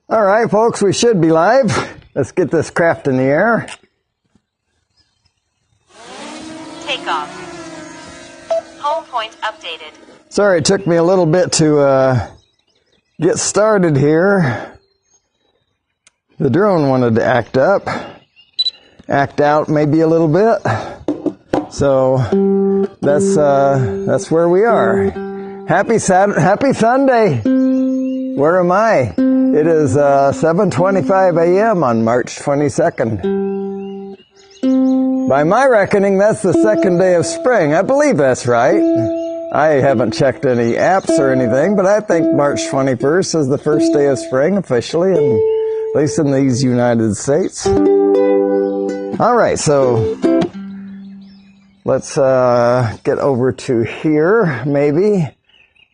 All right, folks, we should be live. Let's get this craft in the air. Takeoff. Home point updated. Sorry, it took me a little bit to get started here. The drone wanted to act out maybe a little bit. So that's where we are. Happy Sunday. Where am I? It is 7:25 a.m. on March 22nd. By my reckoning, that's the second day of spring. I believe that's right. I haven't checked any apps or anything, but I think March 21st is the first day of spring officially, at least in these United States. All right, so let's get over to here, maybe.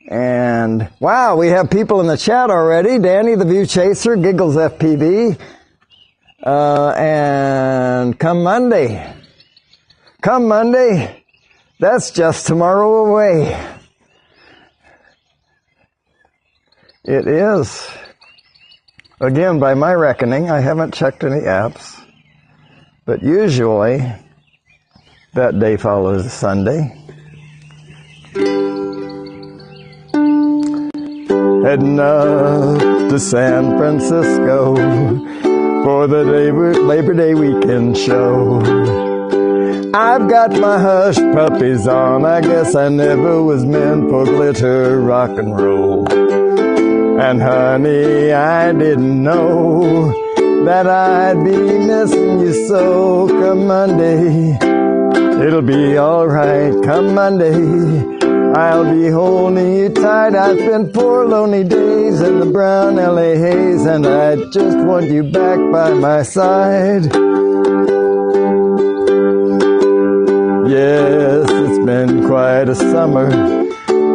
And wow, we have people in the chat already. Danny the View Chaser, Giggles FPV, and come Monday, that's just tomorrow away. It is. Again, by my reckoning, I haven't checked any apps, but usually that day follows Sunday. Heading up to San Francisco for the Labor Day weekend show. I've got my hush puppies on. I guess I never was meant for glitter rock and roll. And honey, I didn't know that I'd be missing you so. Come Monday, it'll be alright. Come Monday, I'll be holding you tight. I spent 4 lonely days in the brown LA haze, and I just want you back by my side. Yes, it's been quite a summer,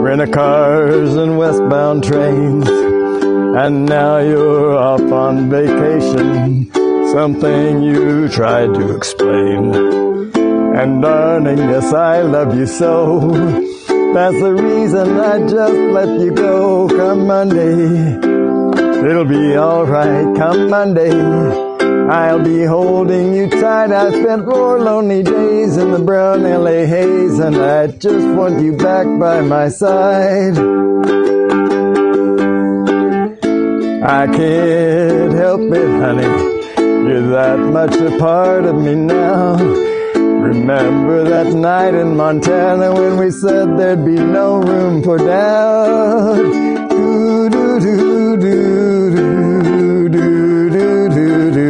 rent-a-cars and westbound trains, and now you're off on vacation, something you tried to explain. And darling, yes, I love you so. That's the reason I just let you go. Come Monday, it'll be alright. Come Monday, I'll be holding you tight. I spent 4 lonely days in the brown LA haze, and I just want you back by my side. I can't help it, honey, you're that much a part of me now. Remember that night in Montana when we said there'd be no room for doubt? Do, do, do, do, do, do, do, do, do.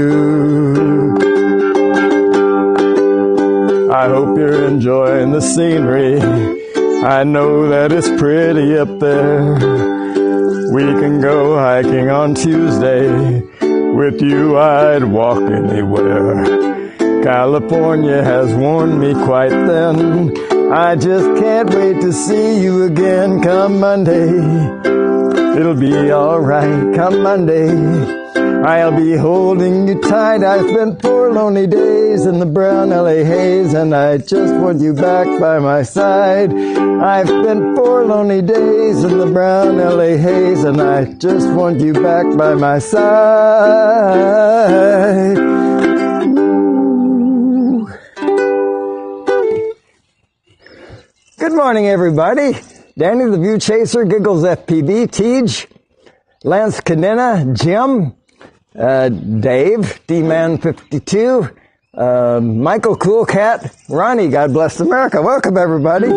I hope you're enjoying the scenery. I know that it's pretty up there. We can go hiking on Tuesday. With you I'd walk anywhere. California has worn me quite thin. I just can't wait to see you again. Come Monday, it'll be alright. Come Monday, I'll be holding you tight. I spent 4 lonely days in the brown LA haze, and I just want you back by my side. I've spent 4 lonely days in the brown LA haze, and I just want you back by my side. Good morning, everybody. Danny the View Chaser, Giggles FPV, Tej, Lance Cadena, Jim, Dave, D-Man 52, Michael Cool Cat, Ronnie, God bless America. Welcome, everybody.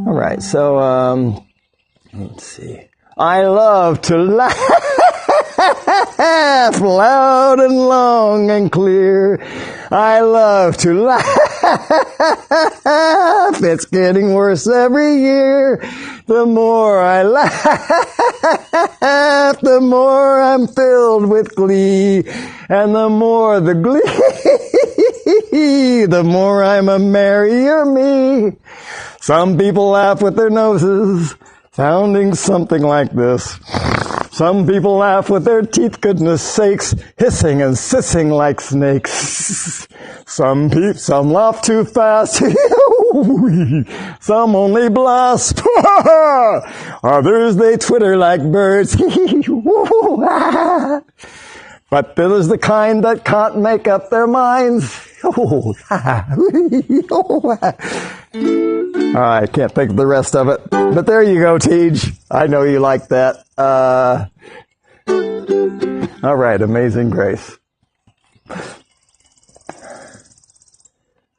All right, so, let's see. I love to laugh loud and long and clear. I love to laugh. It's getting worse every year. The more I laugh, the more I'm filled with glee. And the more the glee, the more I'm a merrier me. Some people laugh with their noses, sounding something like this. Some people laugh with their teeth, goodness sakes, hissing and sissing like snakes. Some laugh too fast, Some only blush. Others they twitter like birds. But there's the kind that can't make up their minds. I can't think of the rest of it. But there you go, Tej. I know you like that. All right, Amazing Grace.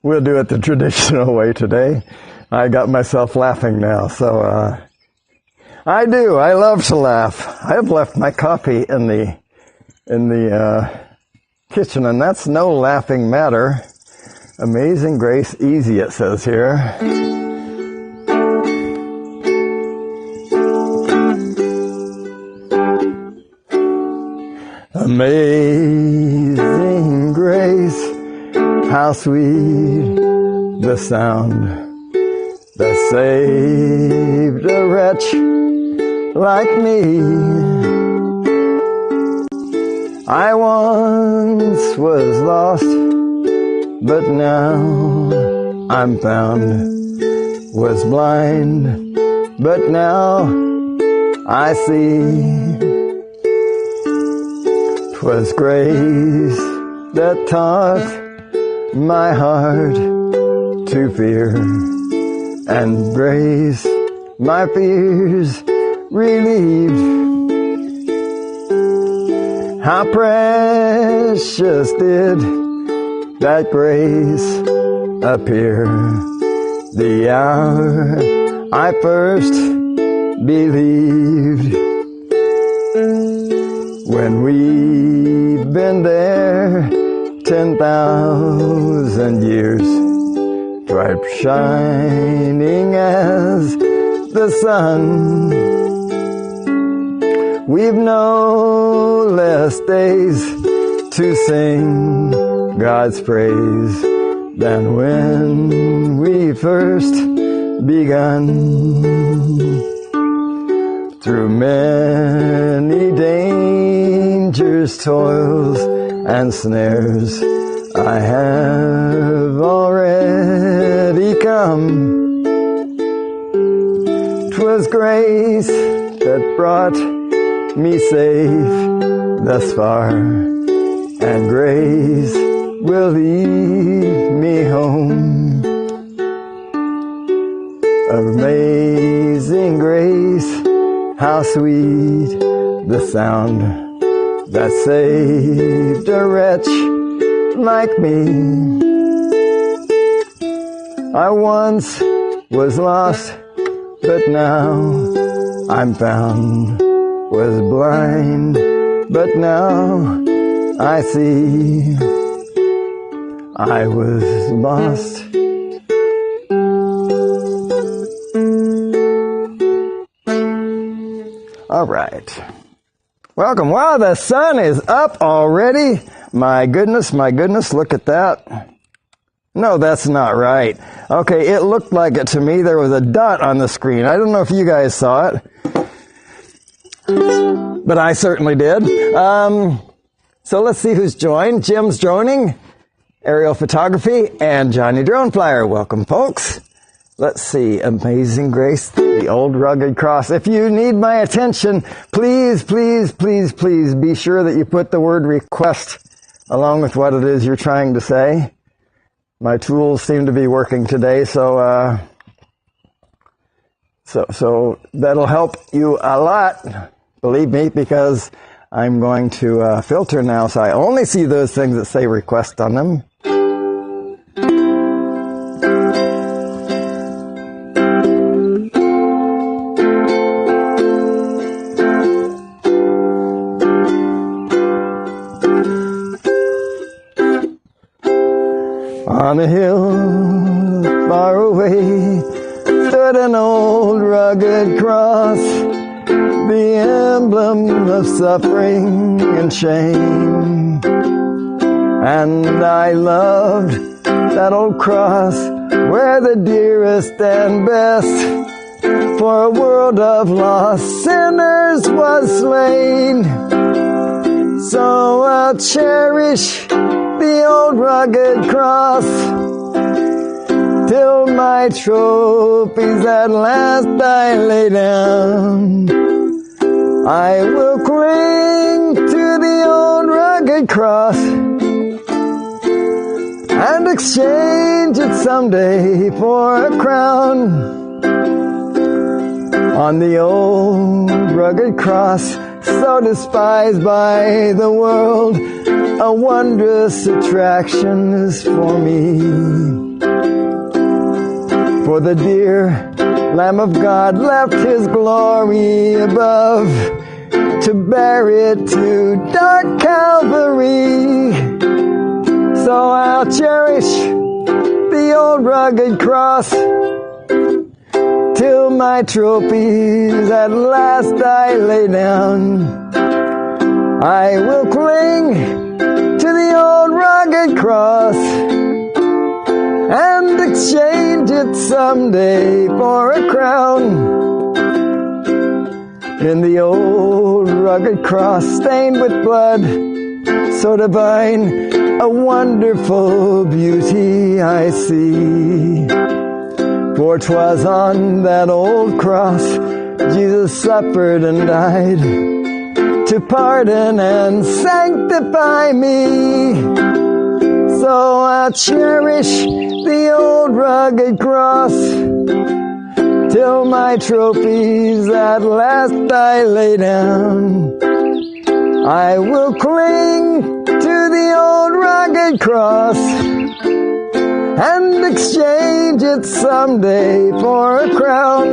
We'll do it the traditional way today. I got myself laughing now, so I do. I love to laugh. I've left my coffee in the kitchen, and that's no laughing matter. Amazing Grace, easy it says here. Amazing Grace, how sweet the sound that saved a wretch like me. I once was lost, but now I'm found. Was blind, but now I see. 'Twas grace that taught my heart to fear, and grace my fears relieved. How precious did that grace appear the hour I first believed. When we've been there 10,000 years, bright shining as the sun, we've no less days to sing God's praise than when we first begun. Through many dangers, toils, and snares, I have already come. 'Twas grace that brought me safe thus far, and grace will lead me home. Amazing Grace, how sweet the sound that saved a wretch like me. I once was lost, but now I'm found. Was blind, but now I see. I was lost. All right. Welcome. Wow, the sun is up already. My goodness, look at that. No, that's not right. Okay, it looked like it to me. There was a dot on the screen. I don't know if you guys saw it, but I certainly did. So let's see who's joined. Jim's joining, aerial photography, and Johnny Drone Flyer. Welcome, folks. Let's see, Amazing Grace, the old rugged cross. If you need my attention, please, please, please, please be sure that you put the word request along with what it is you're trying to say. My tools seem to be working today, so that'll help you a lot, believe me, because I'm going to filter now, so I only see those things that say request on them. On a hill far away stood an old rugged cross, the emblem of suffering and shame. And I loved that old cross where the dearest and best for a world of lost sinners was slain. So I'll cherish the old rugged cross till till my trophies at last I lay down. I will cling to the old rugged cross and exchange it someday for a crown. On the old rugged cross, so despised by the world, a wondrous attraction is for me. For the dear Lamb of God left His glory above to bear it to dark Calvary. So I'll cherish the old rugged cross till my trophies at last I lay down. I will cling to the old rugged cross and exchange it someday for a crown. In the old rugged cross stained with blood, so divine, a wonderful beauty I see. For 'twas on that old cross Jesus suffered and died to pardon and sanctify me. So I'll cherish the old rugged cross till my trophies at last I lay down. I will cling to the old rugged cross and exchange it someday for a crown.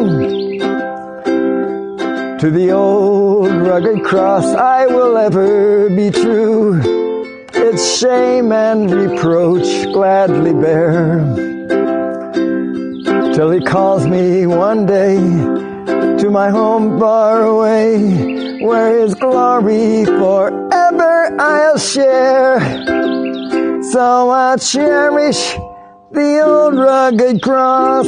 To the old rugged cross I will ever be true, its shame and reproach gladly bear, till He calls me one day to my home far away, where His glory forever I'll share. So I'll cherish the old rugged cross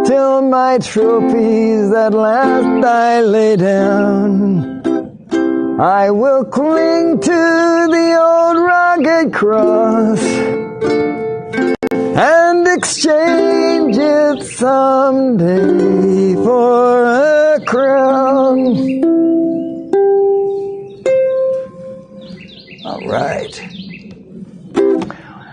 till my trophies at last I lay down. I will cling to the old rugged cross and exchange it someday for a crown. All right.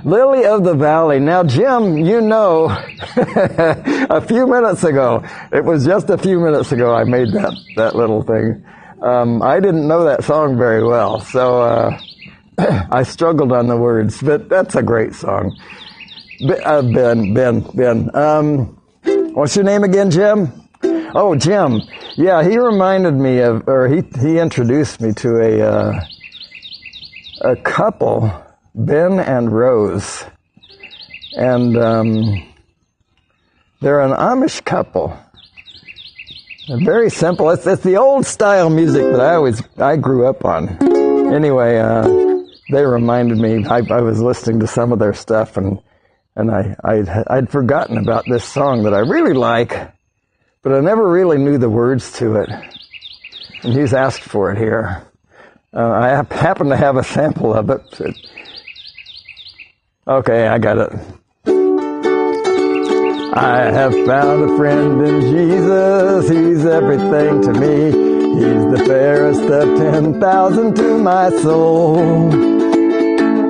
Lily of the Valley. Now, Jim, you know, a few minutes ago, it was just a few minutes ago I made that little thing. I didn't know that song very well, so I struggled on the words, but that's a great song. Ben. What's your name again, Jim? Oh, Jim. Yeah, he reminded me of, or he introduced me to a couple, Ben and Rose. And they're an Amish couple. They're very simple. It's the old style music that I grew up on. Anyway, they reminded me, I was listening to some of their stuff, and I'd forgotten about this song that I really like, but I never really knew the words to it. And he's asked for it here. I happen to have a sample of it. Okay, I got it. I have found a friend in Jesus, He's everything to me. He's the fairest of 10,000 to my soul.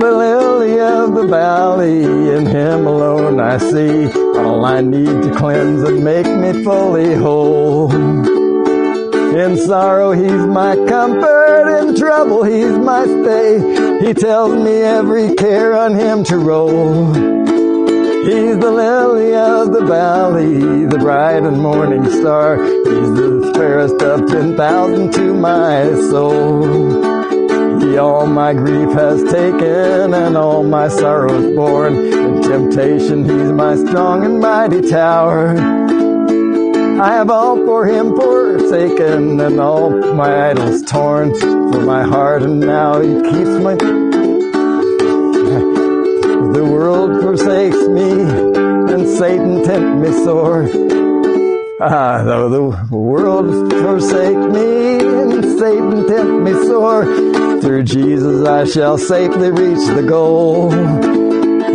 The lily of the valley, in Him alone I see all I need to cleanse and make me fully whole. In sorrow He's my comfort, in trouble He's my stay. He tells me every care on Him to roll. He's the lily of the valley, the bright and morning star. He's the fairest of 10,000 to my soul. He all my grief has taken and all my sorrows borne. In temptation He's my strong and mighty tower. I have all for Him forsaken and all my idols torn from my heart, and now He keeps my... The world forsakes me and Satan tempt me sore. Though the world forsake me and Satan tempt me sore, through Jesus I shall safely reach the goal.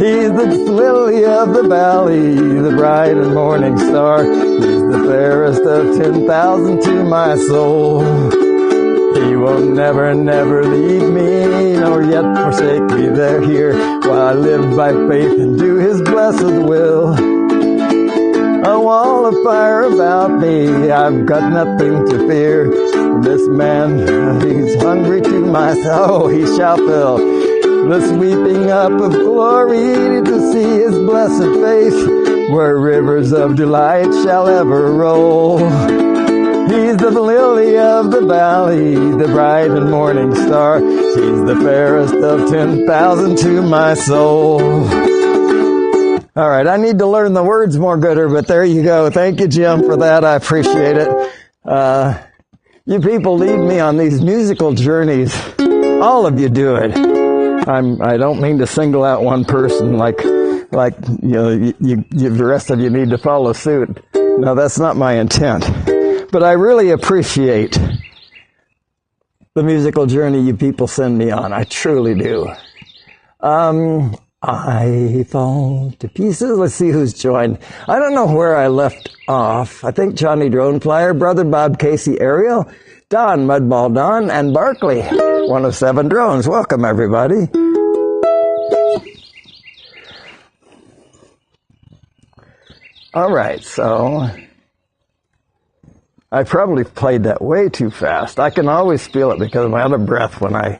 He's the lily of the valley, the bright and morning star. He's the fairest of 10,000 to my soul. He will never, never leave me, nor yet forsake me there here, while I live by faith and do His blessed will. A wall of fire about me, I've got nothing to fear. This man, he's hungry to my soul, he shall fill the sweeping up of glory to see His blessed face, where rivers of delight shall ever roll. He's the lily of the valley, the bright and morning star. He's the fairest of 10,000 to my soul. All right, I need to learn the words more gooder, but there you go. Thank you, Jim, for that. I appreciate it. You people lead me on these musical journeys. All of you do it. I don't mean to single out one person like you know, the rest of you need to follow suit. No, that's not my intent. But I really appreciate the musical journey you people send me on. I truly do. I fall to pieces. Let's see who's joined. I don't know where I left off. I think Johnny Drone Flyer, Brother Bob, Casey, Ariel, Don, Mudball Don, and Barkley, one of 7 drones. Welcome, everybody. All right, so I probably played that way too fast. I can always feel it because I'm out of breath when I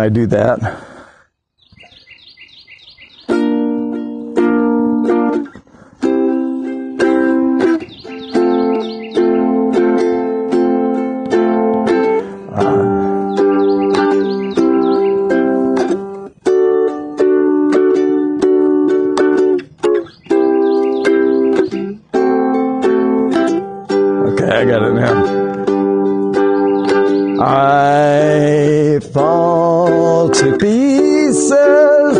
do that. I got it now. I fall to pieces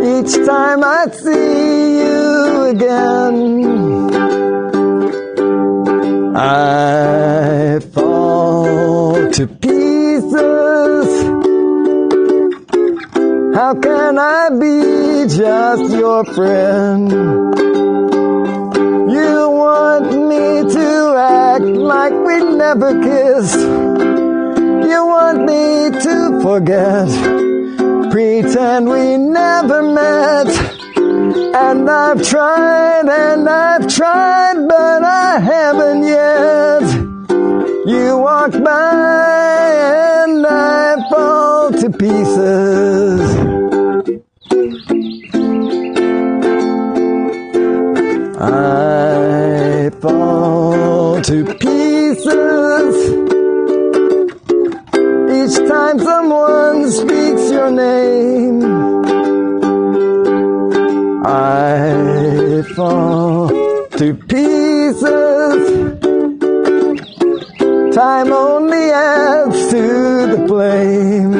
each time I see you again. I fall to pieces. How can I be just your friend? You want me to act like we never kissed. You want me to forget, pretend we never met. And I've tried, but I haven't yet. You walk by and I fall to pieces. I fall to pieces each time someone speaks your name. I fall to pieces. Time only adds to the flame.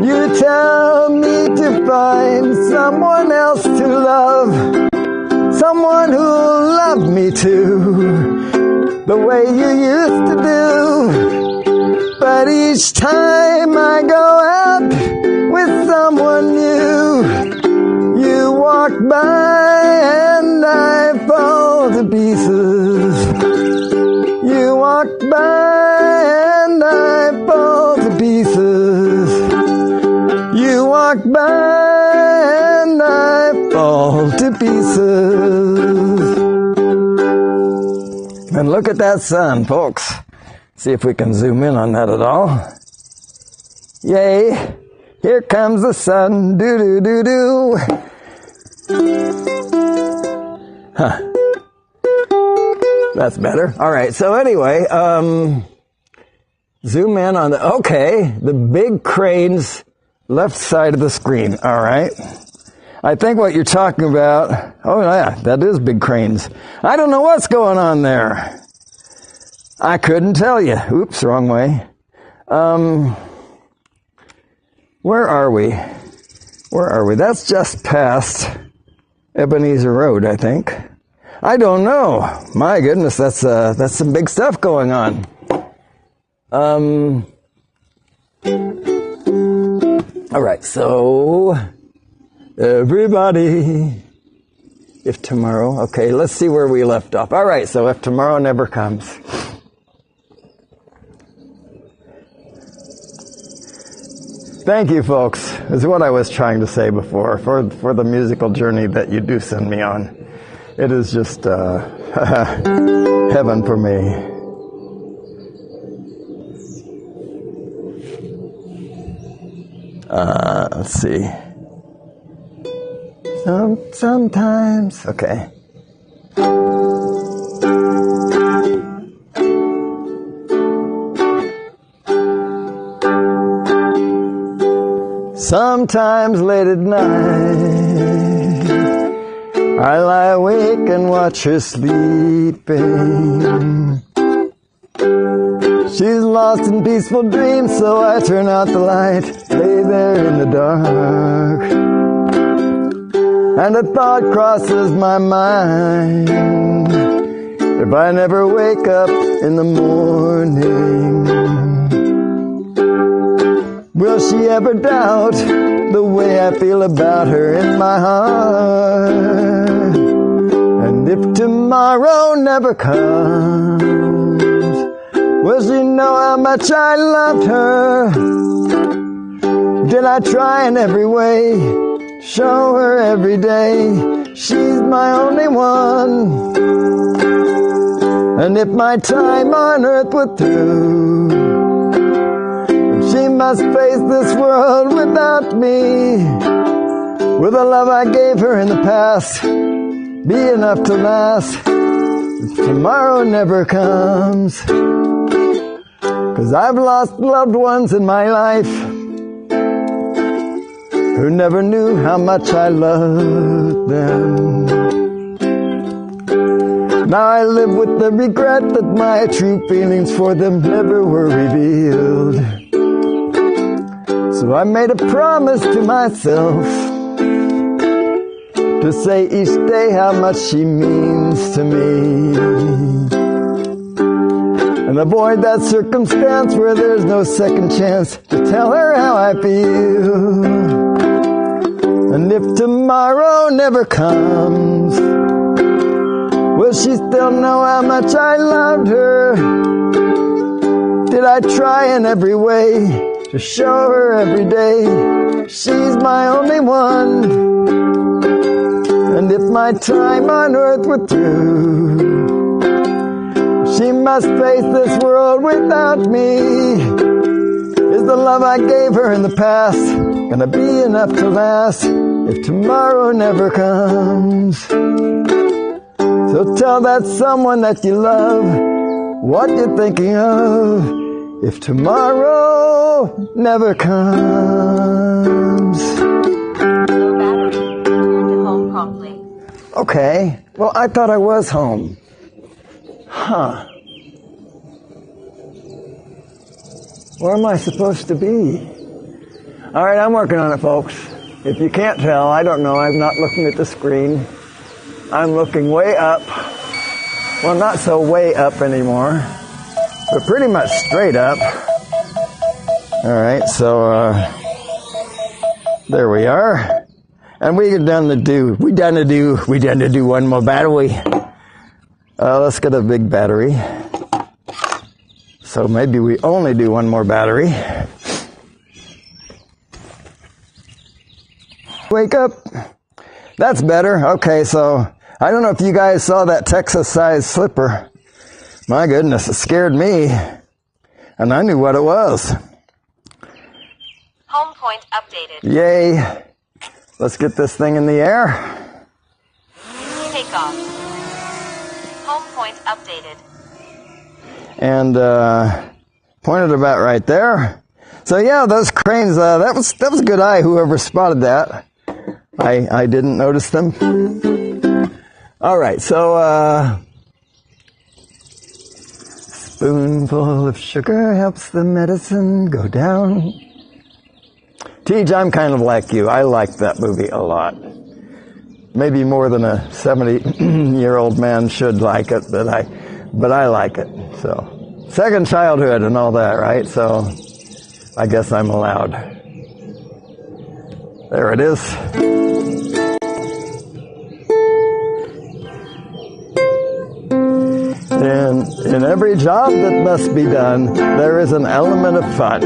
You tell me to find someone else to love, someone who'll love me too, the way you used to do. But each time I go out with someone new, you walk by and I fall to pieces. You walk by and I fall to pieces. You walk by and I fall to pieces. And look at that sun, folks. See if we can zoom in on that at all. Yay! Here comes the sun. Do-do-do-do. Huh. That's better. All right. So anyway, zoom in on the big cranes left side of the screen. All right. I think what you're talking about, oh yeah, that is big cranes. I don't know what's going on there. I couldn't tell you. Oops, wrong way. Where are we? That's just past Ebenezer Road, I think. I don't know. My goodness, that's some big stuff going on. All right, so everybody, if tomorrow, okay, let's see where we left off. All right, so if tomorrow never comes. Thank you, folks, is what I was trying to say before, for the musical journey that you do send me on. It is just heaven for me. Let's see. Sometimes, okay. Sometimes late at night, I lie awake and watch her sleeping. She's lost in peaceful dreams, so I turn out the light, lay there in the dark. And a thought crosses my mind, if I never wake up in the morning, will she ever doubt the way I feel about her in my heart? And if tomorrow never comes, will she know how much I loved her? Did I try in every way, show her every day she's my only one? And if my time on earth were through, she must face this world without me. Will the love I gave her in the past be enough to last if tomorrow never comes? 'Cause I've lost loved ones in my life who never knew how much I loved them. Now I live with the regret that my true feelings for them never were revealed. So I made a promise to myself to say each day how much she means to me, and avoid that circumstance where there's no second chance to tell her how I feel. And if tomorrow never comes, will she still know how much I loved her? Did I try in every way to show her every day she's my only one? And if my time on earth were through, she must face this world without me. Is the love I gave her in the past gonna be enough to last if tomorrow never comes? So tell that someone that you love what you're thinking of if tomorrow never comes. Low battery. Return to home promptly. Okay, well, I thought I was home. Huh. Where am I supposed to be? All right, I'm working on it, folks. If you can't tell, I don't know. I'm not looking at the screen. I'm looking way up. Well, not so way up anymore, but pretty much straight up. All right, so there we are. And we done to do one more battery. Let's get a big battery. So maybe we only do one more battery. Wake up. That's better. Okay, so I don't know if you guys saw that Texas-sized slipper. My goodness, it scared me. And I knew what it was. Home point updated. Yay. Let's get this thing in the air. Take off. Home point updated. And pointed about right there. So yeah, those cranes, that was a good eye, whoever spotted that. I didn't notice them. All right, so spoonful of sugar helps the medicine go down. Tej, I'm kind of like you. I like that movie a lot. Maybe more than a 70-year-old man should like it, but I like it. So, second childhood and all that, right? So, I guess I'm allowed. There it is. In every job that must be done, there is an element of fun.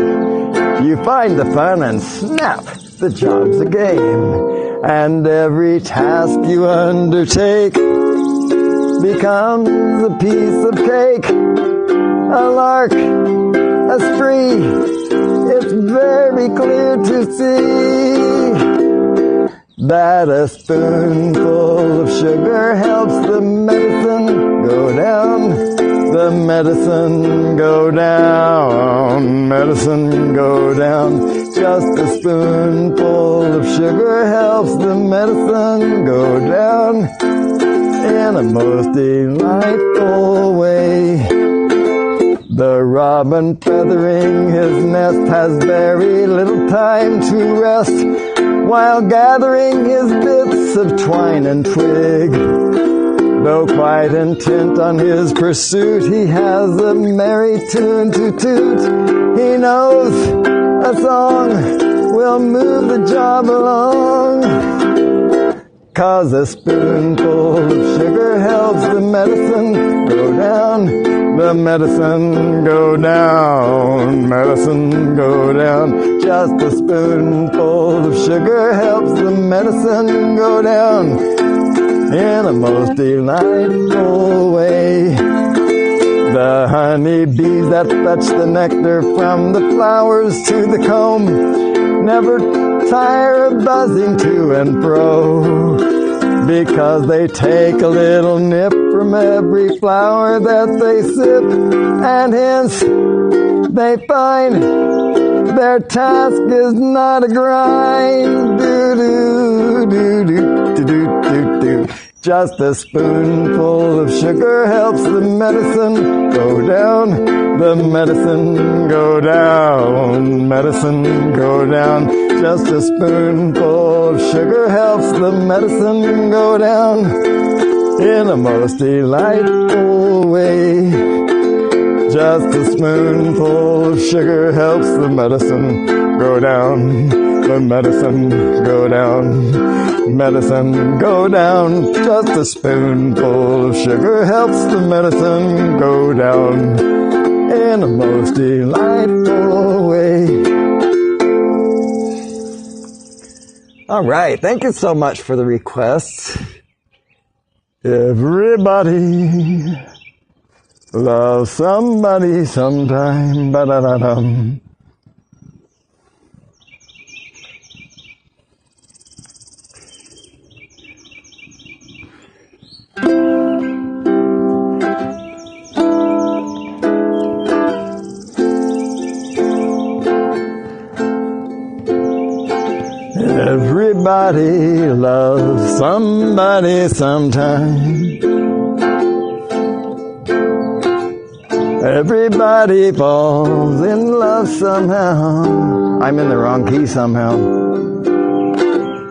You find the fun and snap, the job's a game. And every task you undertake becomes a piece of cake, a lark, a spree. It's very clear to see that a spoonful of sugar helps the medicine go down. The medicine go down, medicine go down. Just a spoonful of sugar helps the medicine go down in a most delightful way. The robin feathering his nest has very little time to rest while gathering his bits of twine and twig. Though quite intent on his pursuit, he has a merry tune to toot. He knows a song will move the job along, 'cause a spoonful of sugar helps the medicine go down. The medicine go down, medicine go down. Just a spoonful of sugar helps the medicine go down in a most delightful way. The honey bees that fetch the nectar from the flowers to the comb never tire of buzzing to and fro, because they take a little nip from every flower that they sip, and hence they find their task is not a grind. Do-do-do-do-do-do-do. Just a spoonful of sugar helps the medicine go down. The medicine go down, medicine go down. Just a spoonful of sugar helps the medicine go down in a most delightful way. Just a spoonful of sugar helps the medicine go down. The medicine go down, medicine go down. Just a spoonful of sugar helps the medicine go down in a most delightful way. All right, thank you so much for the requests. Everybody loves somebody sometime. Ba-da-da-dum. Everybody loves somebody sometime. Everybody falls in love somehow. I'm in the wrong key somehow.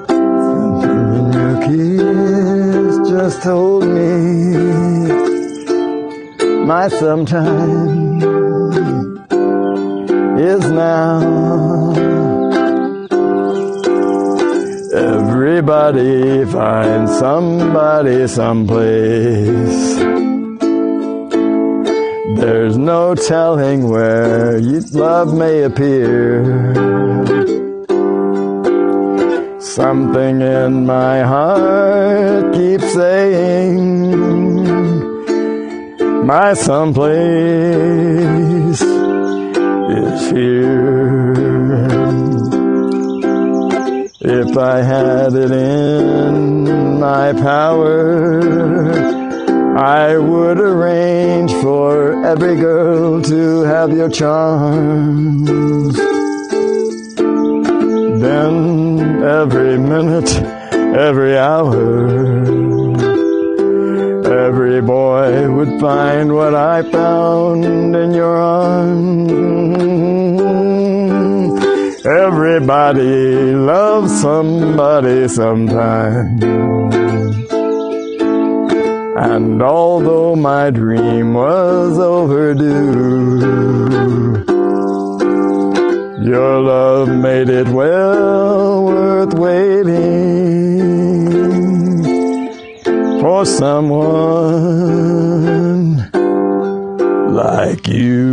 Something in your kiss just told me my sometime is now. Everybody finds somebody someplace. There's no telling where love may appear. Something in my heart keeps saying my someplace is here. If I had it in my power, I would arrange for every girl to have your charms. Then every minute, every hour, every boy would find what I found in your arms. Everybody loves somebody sometime. And although my dream was overdue, Your love made it well worth waiting for someone like you.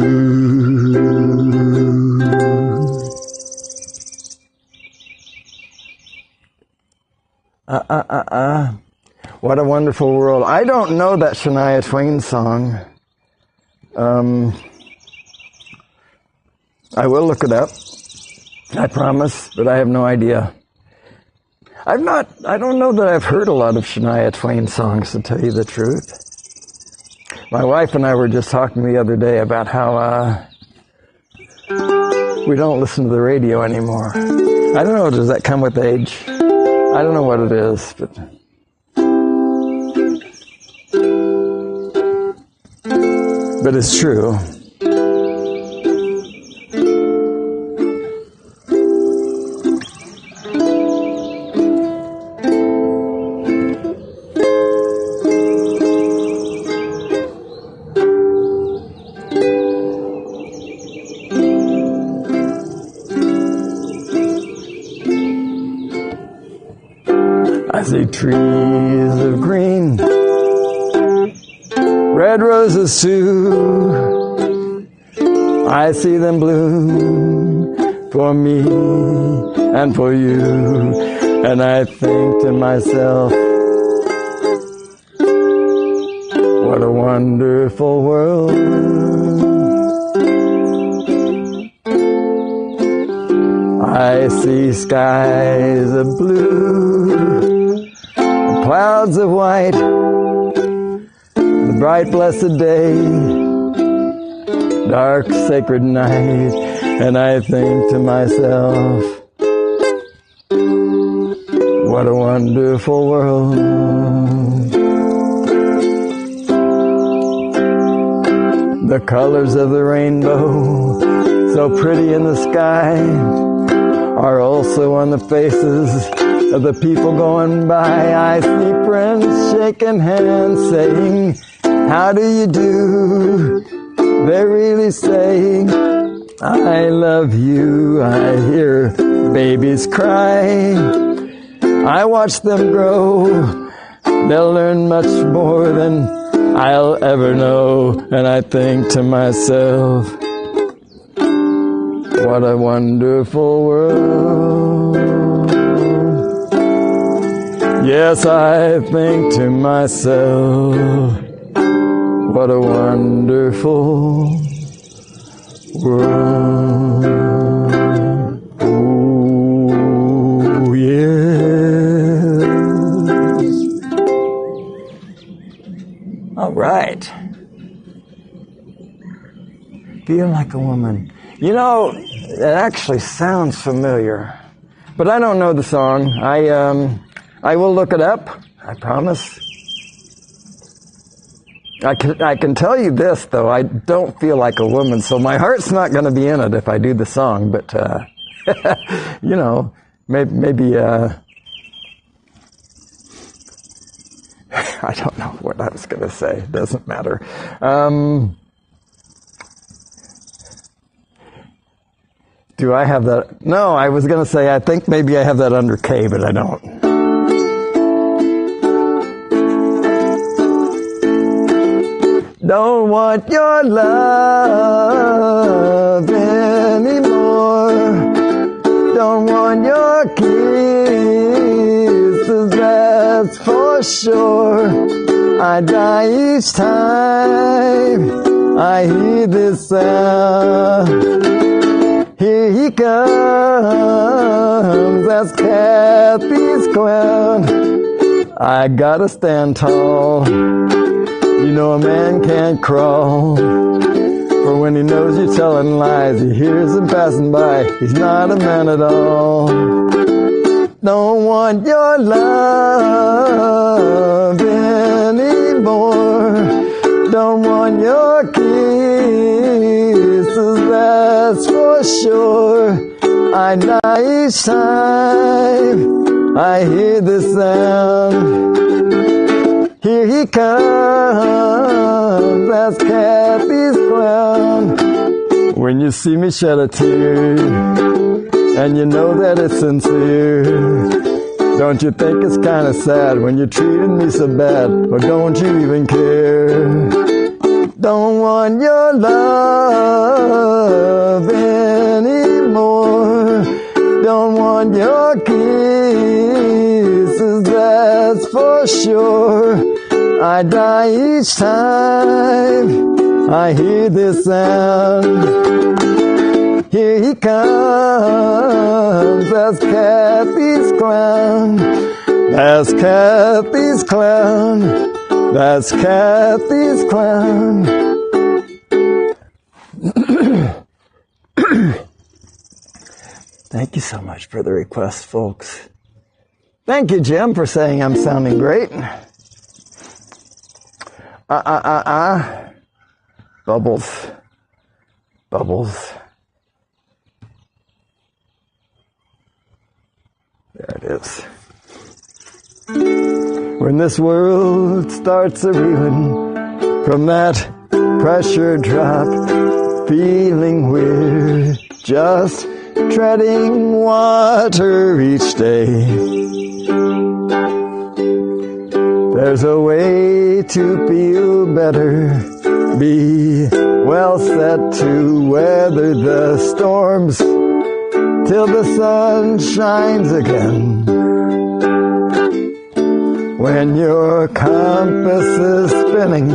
What a wonderful world. I don't know that Shania Twain song. I will look it up. I promise, but I have no idea. I don't know that I've heard a lot of Shania Twain songs, to tell you the truth. My wife and I were just talking the other day about how we don't listen to the radio anymore. I don't know, does that come with age? I don't know what it is, but it's true. I see trees of green, red roses too. I see them bloom for me and for you. And I think to myself, what a wonderful world. I see skies of blue, clouds of white, the bright blessed day, dark sacred night, and I think to myself, what a wonderful world. The colors of the rainbow, so pretty in the sky, are also on the faces of the people going by. I see friends shaking hands, saying, how do you do? They're really saying, I love you. I hear babies cry. I watch them grow. They'll learn much more than I'll ever know. And I think to myself, what a wonderful world. Yes, I think to myself, what a wonderful world. Oh, yes. All right. Feel like a woman. You know, it actually sounds familiar, but I don't know the song. I will look it up, I promise. I can tell you this, though, I don't feel like a woman, so my heart's not going to be in it if I do the song, but, you know, maybe I don't know what I was going to say. It doesn't matter. Do I have that? No, I was going to say, I think maybe I have that under K, but I don't. Don't want your love anymore. Don't want your kisses, that's for sure. I die each time I hear this sound. Here he comes, that's Kathy's clown. I gotta stand tall. You know a man can't crawl. For when he knows you're telling lies, he hears him passing by. He's not a man at all. Don't want your love anymore. Don't want your kisses, that's for sure. I die each time I hear this sound. Here he comes, that's Kathy's clown. When you you see me shed a tear, and you know that it's sincere. Don't you think it's kind of sad when you're treating me so bad? Or don't you even care? Don't want your love anymore. Don't want your kisses, that's for sure. I die each time I hear this sound. Here he comes, that's Kathy's clown. That's Kathy's clown. That's Kathy's clown. Thank you so much for the request, folks. Thank you, Jim, for saying I'm sounding great. Bubbles. Bubbles. There it is. When this world starts a reeling from that pressure drop, feeling we're just treading water each day, there's a way to feel better, be well set to weather the storms till the sun shines again. When your compass is spinning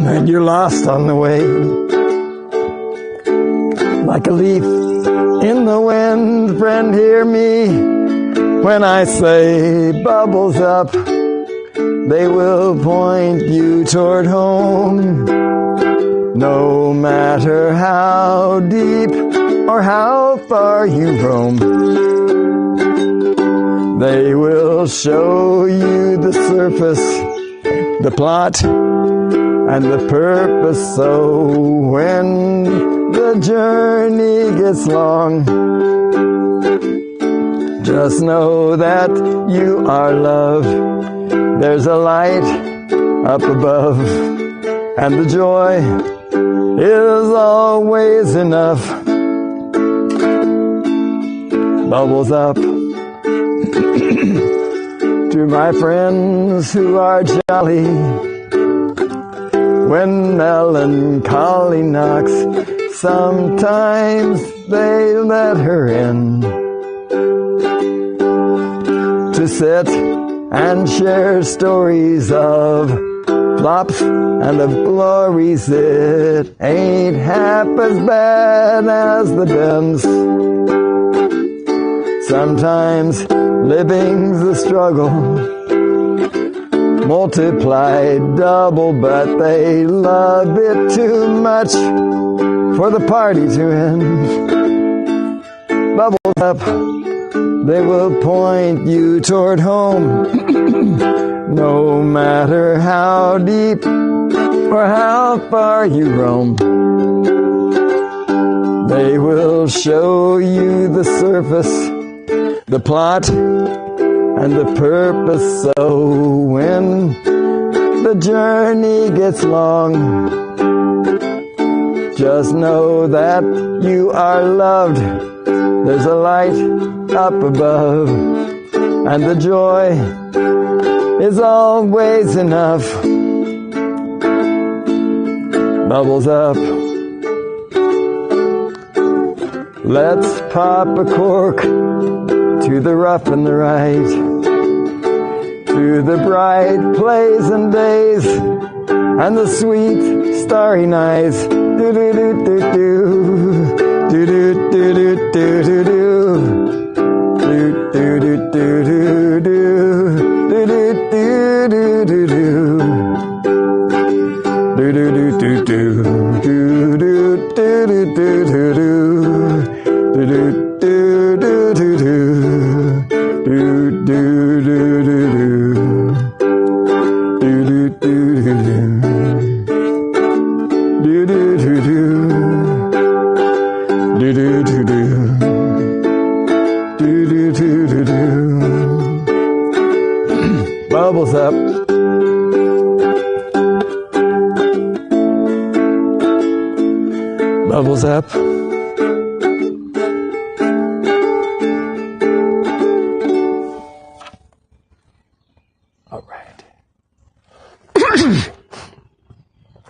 and you're lost on the way, like a leaf in the wind, friend, hear me when I say bubbles up. They will point you toward home, no matter how deep or how far you roam. They will show you the surface, the plot, and the purpose. So when the journey gets long, just know that you are loved. There's a light up above, and the joy is always enough. Bubbles up. To my friends who are jolly, when melancholy knocks, sometimes they let her in to sit and share stories of flops and of glories. It ain't half as bad as the bends. Sometimes living's a struggle, multiplied double, but they love it too much for the party to end. Bubbles up, they will point you toward home, no matter how deep or how far you roam. They will show you the surface, the plot, and the purpose. So when the journey gets long, just know that you are loved. There's a light up above, and the joy is always enough. Bubbles up. Let's pop a cork to the rough and the right, to the bright plays and days, and the sweet starry nights. Do do do do do do do do do do do do do do do do do do do do Bubbles up. Bubbles up.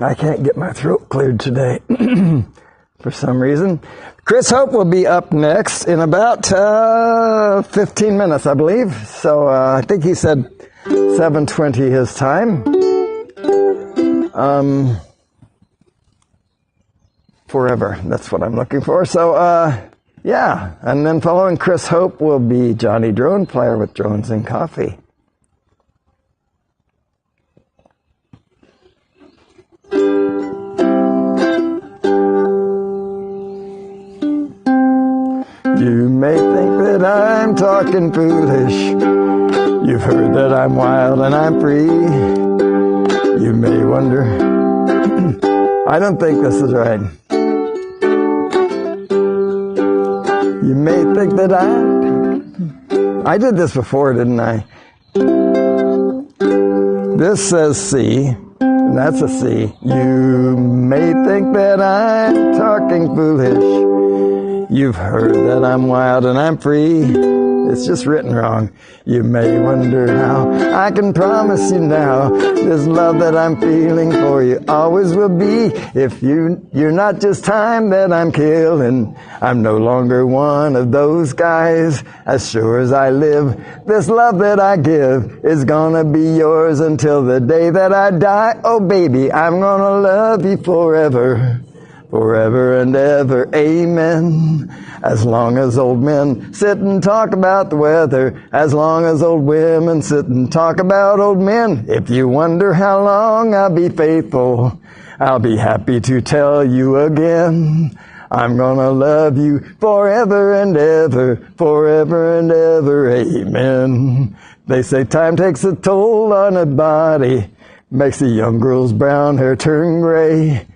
I can't get my throat cleared today for some reason. Chris Hope will be up next in about 15 minutes, I believe. So I think he said 7:20 his time. Forever, that's what I'm looking for. So, yeah. And then following Chris Hope will be Johnny Drone Player with Drones and Coffee. You may think that I'm talking foolish. You've heard that I'm wild and I'm free. You may wonder. I don't think this is right. You may think that I did this before, didn't I? This says C, and that's a C. You may think that I'm talking foolish. You've heard that I'm wild and I'm free. It's just written wrong. You may wonder how I can promise you now this love that I'm feeling for you always will be. If you're not just time that I'm killing. I'm no longer one of those guys. As sure as I live, this love that I give is gonna be yours until the day that I die. Oh baby, I'm gonna love you forever. Forever and ever, amen. As long as old men sit and talk about the weather, as long as old women sit and talk about old men. If you wonder how long I'll be faithful, I'll be happy to tell you again. I'm gonna love you forever and ever, amen. They say time takes a toll on a body, makes a young girl's brown hair turn gray.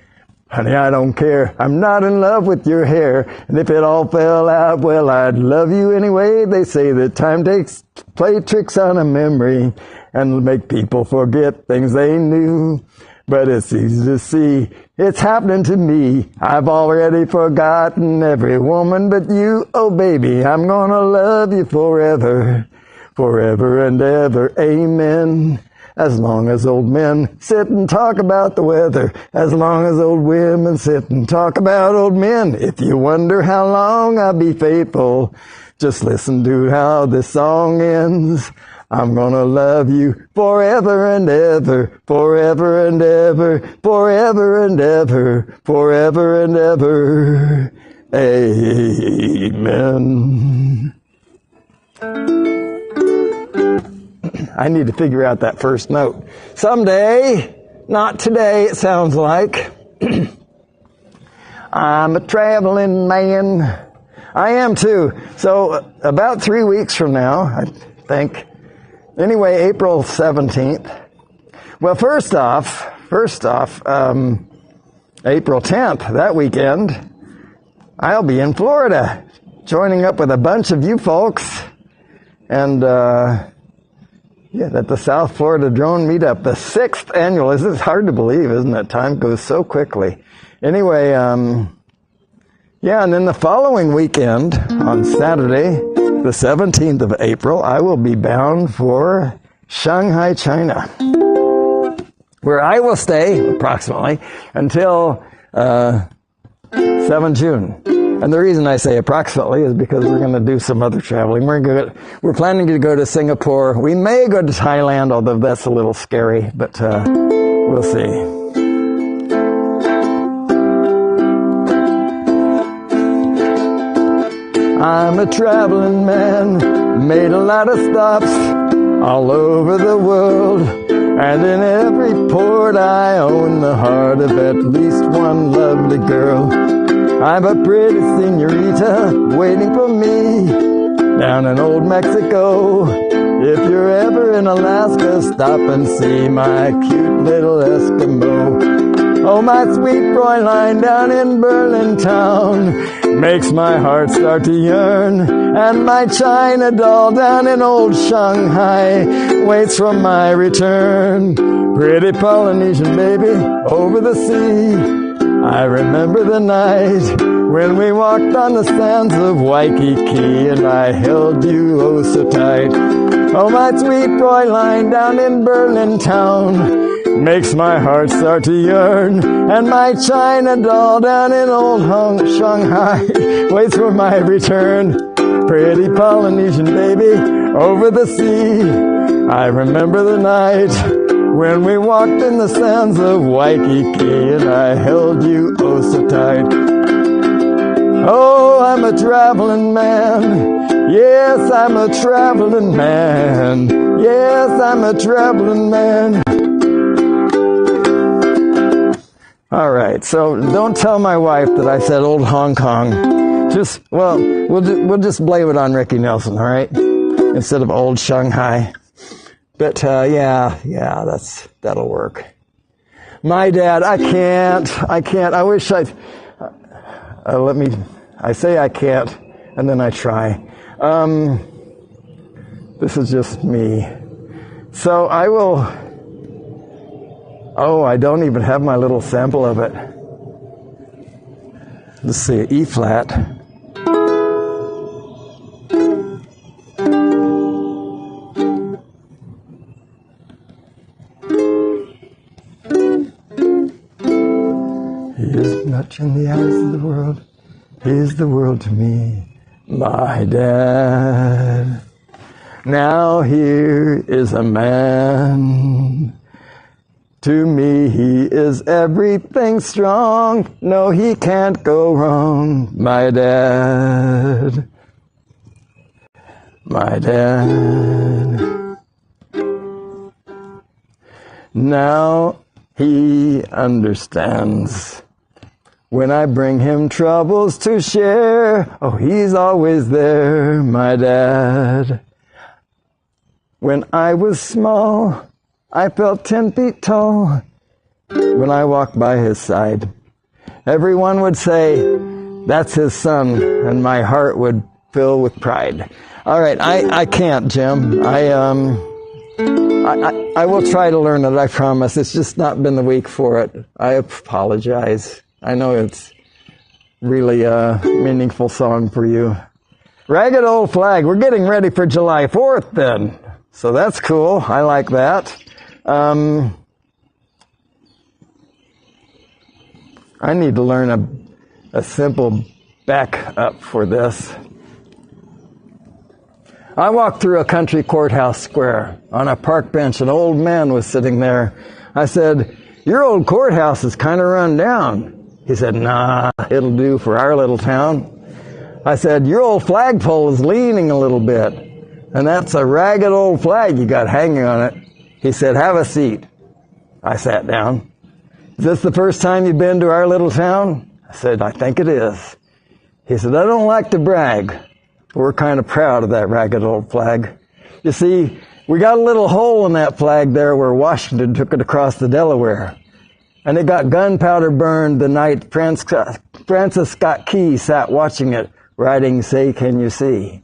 Honey, I don't care. I'm not in love with your hair. And if it all fell out, well, I'd love you anyway. They say that time play tricks on a memory and make people forget things they knew. But it's easy to see it's happening to me. I've already forgotten every woman but you. Oh, baby, I'm gonna love you forever and ever, amen. As long as old men sit and talk about the weather, as long as old women sit and talk about old men. If you wonder how long I'll be faithful, just listen to how this song ends. I'm gonna love you forever and ever, amen. I need to figure out that first note. Someday, not today, it sounds like. I'm a traveling man. I am too. So about 3 weeks from now, I think. Anyway, April 17th. Well, first off, April 10th, that weekend, I'll be in Florida, joining up with a bunch of you folks. And, at the South Florida Drone Meetup, the 6th annual. This is hard to believe, isn't it? Time goes so quickly. Anyway, and then the following weekend, on Saturday, the 17th of April, I will be bound for Shanghai, China, where I will stay, approximately, until 7 June. And the reason I say approximately is because we're going to do some other traveling. We're planning to go to Singapore. We may go to Thailand, although that's a little scary, but we'll see. I'm a traveling man, made a lot of stops all over the world. And in every port I own the heart of at least one lovely girl. I'm a pretty senorita waiting for me down in old Mexico. If you're ever in Alaska, stop and see my cute little Eskimo. Oh, my sweet Fräulein down in Berlin town makes my heart start to yearn. And my China doll down in old Shanghai waits for my return. Pretty Polynesian baby over the sea, I remember the night when we walked on the sands of Waikiki and I held you oh so tight. Oh, my sweet Fräulein down in Berlin town makes my heart start to yearn. And my China doll down in old Shanghai waits for my return. Pretty Polynesian baby over the sea. I remember the night when we walked in the sands of Waikiki, and I held you oh so tight. Oh, I'm a traveling man. Yes, I'm a traveling man. Yes, I'm a traveling man. All right, so don't tell my wife that I said old Hong Kong. We'll just blame it on Ricky Nelson, all right? Instead of old Shanghai. But, yeah, that'll work. My dad, I can't. I wish I say I can't, and then I try. This is just me. So I will, I don't even have my little sample of it. Let's see, E flat. He is much in the eyes of the world. He is the world to me, my dad. Now here is a man. To me he is everything strong. No, he can't go wrong, my dad. My dad. Now he understands. When I bring him troubles to share, oh, he's always there, my dad. When I was small, I felt 10 feet tall. When I walked by his side, everyone would say, that's his son, and my heart would fill with pride. All right, I can't, Jim. I will try to learn it, I promise. It's just not been the week for it. I apologize. I know it's really a meaningful song for you. Ragged Old Flag. We're getting ready for July 4th then. So that's cool. I like that. I need to learn a simple backup for this. I walked through a country courthouse square. On a park bench, an old man was sitting there. I said, your old courthouse is kind of run down. He said, nah, it'll do for our little town. I said, your old flagpole is leaning a little bit, and that's a ragged old flag you got hanging on it. He said, have a seat. I sat down. Is this the first time you've been to our little town? I said, I think it is. He said, I don't like to brag. We're kind of proud of that ragged old flag. You see, we got a little hole in that flag there where Washington took it across the Delaware. And it got gunpowder burned the night Francis Scott Key sat watching it, writing, Say, Can You See?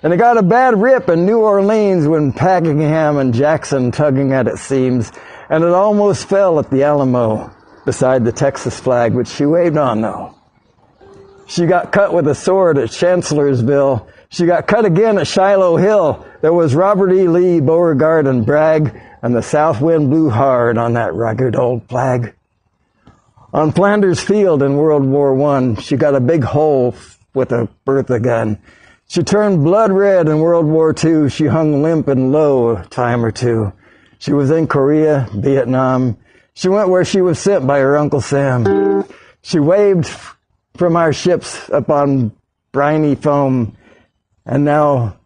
And it got a bad rip in New Orleans when Pakenham and Jackson tugging at its seams, and it almost fell at the Alamo beside the Texas flag, which she waved on, though. She got cut with a sword at Chancellorsville. She got cut again at Shiloh Hill. There was Robert E. Lee, Beauregard, and Bragg, and the south wind blew hard on that rugged old flag. On Flanders Field in World War I, she got a big hole with a Bertha gun. She turned blood red in World War II. She hung limp and low a time or two. She was in Korea, Vietnam. She went where she was sent by her Uncle Sam. She waved from our ships up on briny foam, and now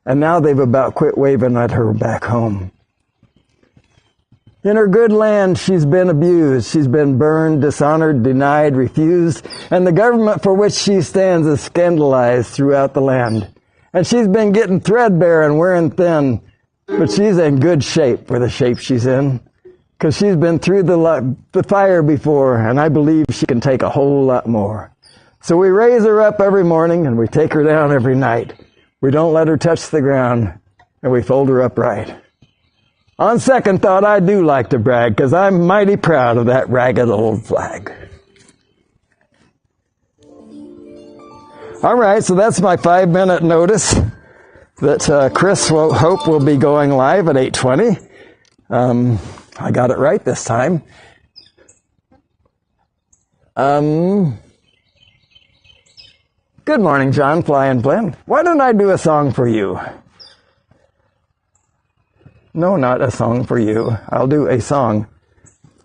they've about quit waving at her back home. In her good land, she's been abused. She's been burned, dishonored, denied, refused, and the government for which she stands is scandalized throughout the land. And she's been getting threadbare and wearing thin, but she's in good shape for the shape she's in, because she's been through the fire before, and I believe she can take a whole lot more. So we raise her up every morning, and we take her down every night. We don't let her touch the ground, and we fold her up right. On second thought, I do like to brag, because I'm mighty proud of that ragged old flag. All right, so that's my 5-minute notice that Chris Hope will be going live at 8:20. I got it right this time. Good morning, John, Fly and Blend. Why don't I do a song for you? No, not a song for you. I'll do a song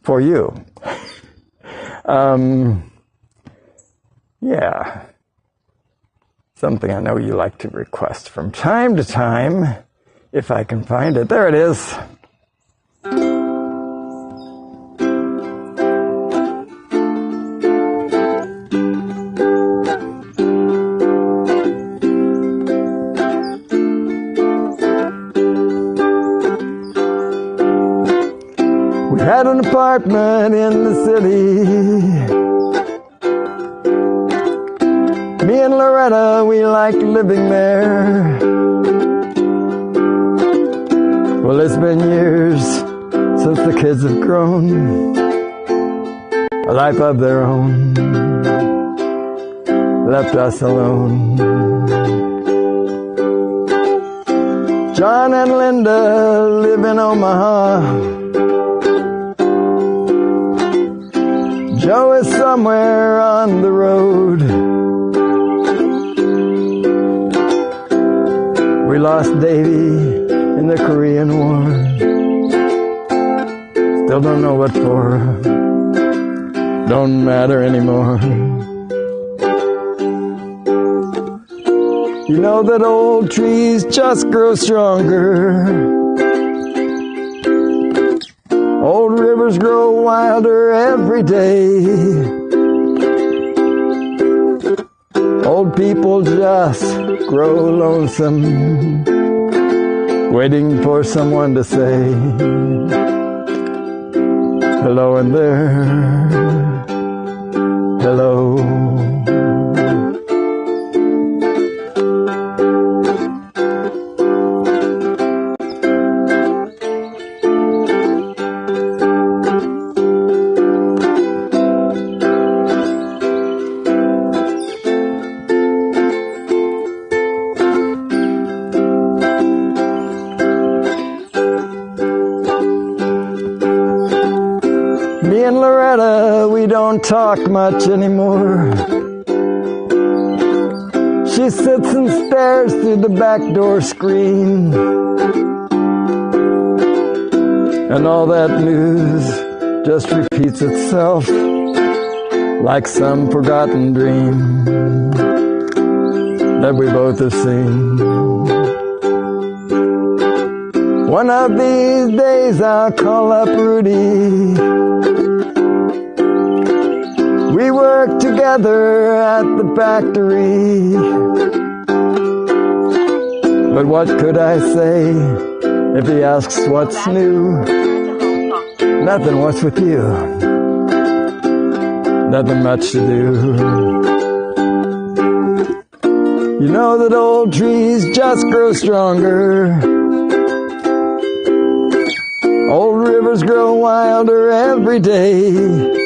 for you. Yeah. Something I know you like to request from time to time, if I can find it. There it is. We had an apartment in the city. Me and Loretta, we liked living there. Well, it's been years since the kids have grown a life of their own, left us alone. John and Linda live in Omaha. Joe is somewhere on the road. We lost Davy in the Korean War. Still don't know what for. Don't matter anymore. You know that old trees just grow stronger. Old rivers grow wilder every day. Old people just grow lonesome, waiting for someone to say hello in there. Hello. Me and Loretta, we don't talk much anymore. She sits and stares through the back door screen, and all that news just repeats itself like some forgotten dream that we both have seen. One of these days I'll call up Rudy. We work together at the factory. But what could I say if he asks what's new? Nothing, what's with you? Nothing much to do. You know that old trees just grow stronger. Old rivers grow wilder every day.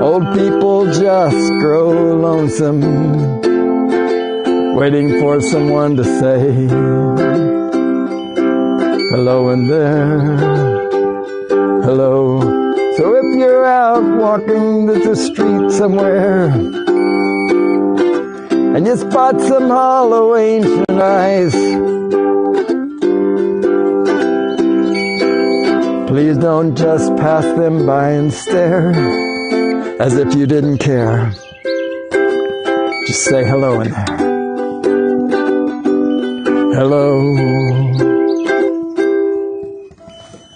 Old people just grow lonesome, waiting for someone to say hello in there. Hello. So if you're out walking the street somewhere and you spot some hollow ancient eyes, please don't just pass them by and stare as if you didn't care. Just say hello in there. Hello.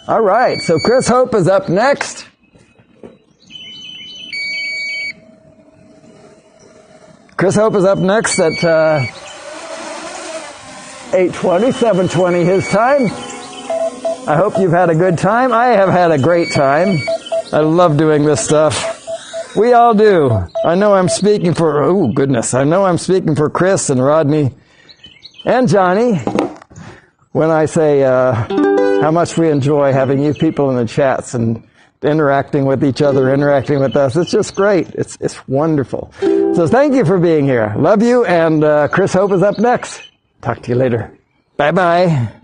All right, so Chris Hope is up next. Chris Hope is up next at 8:20, 7:20 his time. I hope you've had a good time. I have had a great time. I love doing this stuff. We all do. I know I'm speaking for, oh goodness, I know I'm speaking for Chris and Rodney and Johnny when I say how much we enjoy having you people in the chats and interacting with each other, interacting with us. It's just great. It's wonderful. So thank you for being here. Love you, and Chris Hope is up next. Talk to you later. Bye-bye.